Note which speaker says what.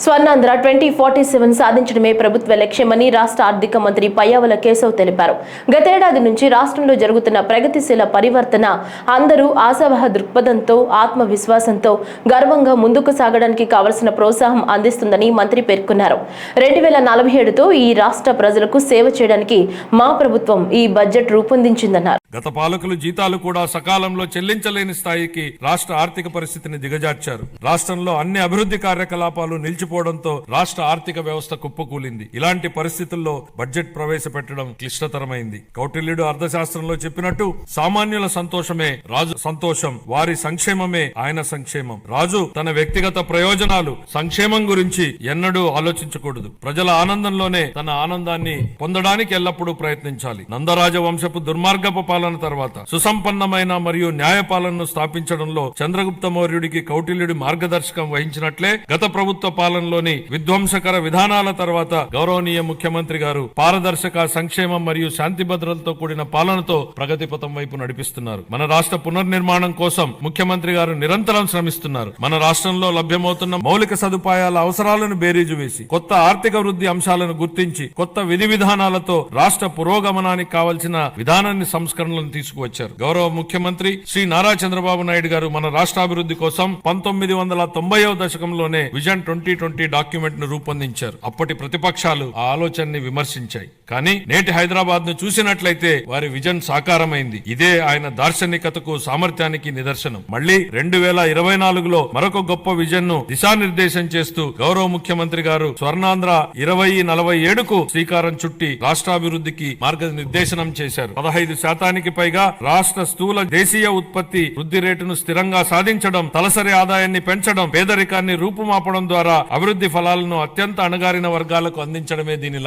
Speaker 1: స్వర్ణాంధ్ర 2047 సాధించడమే ప్రభుత్వ లక్ష్యమని రాష్ట్ర ఆర్థిక మంత్రి పయ్యావుల కేశవ్ తెలిపారు. గతేడాది నుంచి రాష్ట్రంలో జరుగుతున్న ప్రగతిశీల పరివర్తన అందరూ ఆశావహ దృక్పథంతో, ఆత్మవిశ్వాసంతో గర్వంగా ముందుకు సాగడానికి కావలసిన ప్రోత్సాహం అందిస్తుందని మంత్రి పేర్కొన్నారు. 2047తో ఈ రాష్ట్ర ప్రజలకు సేవ చేయడానికి మా ప్రభుత్వం ఈ బడ్జెట్ రూపొందించిందన్నారు.
Speaker 2: గత పాలకులు జీతాలు కూడా సకాలంలో చెల్లించలేని స్థాయికి రాష్ట్ర ఆర్థిక పరిస్థితిని దిగజార్చారు. రాష్ట్రంలో అన్ని అభివృద్ధి కార్యకలాపాలు నిలిచిపోవడంతో రాష్ట్ర ఆర్థిక వ్యవస్థ కుప్పకూలింది. ఇలాంటి పరిస్థితుల్లో బడ్జెట్ ప్రవేశపెట్టడం క్లిష్టతరమైంది. కౌటిల్యుడు అర్థశాస్త్రంలో చెప్పినట్టు సామాన్యుల సంతోషమే రాజు సంతోషం, వారి సంక్షేమమే ఆయన సంక్షేమం. రాజు తన వ్యక్తిగత ప్రయోజనాలు, సంక్షేమం గురించి ఎన్నడూ ఆలోచించకూడదు. ప్రజల ఆనందంలోనే తన ఆనందాన్ని పొందడానికి ఎల్లప్పుడూ ప్రయత్నించాలి. నందరాజ వంశపు దుర్మార్గపు పాలన తర్వాత సుసంపన్నమైన మరియు న్యాయ పాలనను స్థాపించడంలో చంద్రగుప్త మౌర్యుడికి కౌటిల్యుడి మార్గదర్శకం వహించినట్లే గత ప్రభుత్వ పాలనలోని విధ్వంసకర విధానాల తర్వాత గౌరవనీయ ముఖ్యమంత్రి గారు పారదర్శక, సంక్షేమం మరియు శాంతి భద్రతలతో కూడిన పాలనతో ప్రగతి పథం వైపు నడిపిస్తున్నారు. మన రాష్ట్ర పునర్నిర్మాణం కోసం ముఖ్యమంత్రి గారు నిరంతరం శ్రమిస్తున్నారు. మన రాష్ట్రంలో లభ్యమవుతున్న మౌలిక సదుపాయాల అవసరాలను బేరీజు వేసి కొత్త ఆర్థిక వృద్ధి అంశాలను గుర్తించి కొత్త విధి విధానాలతో రాష్ట్ర పురోగమనానికి కావలసిన విధానాన్ని సంస్కరణలను తీసుకువచ్చారు. గౌరవ ముఖ్యమంత్రి శ్రీ నారా చంద్రబాబు నాయుడు గారు మన రాష్ట్రాభివృద్ధి కోసం 1990వ దశకంలోనే విజన్ 2020 డాక్యుమెంట్ ను రూపొందించారు. అప్పటి ప్రతిపక్షాలు ఆ ఆలోచనని విమర్శించాయి. కానీ నేటి హైదరాబాద్ ను చూసినట్లయితే వారి విజన్ సాకారమైంది. ఇదే ఆయన దార్శనికతకు, సామర్థ్యానికి నిదర్శనం. మళ్లీ 2024లో మరొక గొప్ప విజన్ ను దిశానిర్దేశం చేస్తూ గౌరవ ముఖ్యమంత్రి గారు స్వర్ణాంధ్ర 2047కు శ్రీకారం చుట్టి రాష్ట్రాభివృద్ధికి మార్గనిర్దేశనం చేశారు. 15% పైగా రాష్ట్ర స్థూల దేశీయ ఉత్పత్తి వృద్ధి రేటును స్థిరంగా సాధించడం, తలసరి ఆదాయాన్ని పెంచడం, పేదరికాన్ని రూపుమాపడం ద్వారా అభివృద్ధి ఫలాలను అత్యంత అణగారిన వర్గాలకు అందించడమే దీని లక్ష్యం.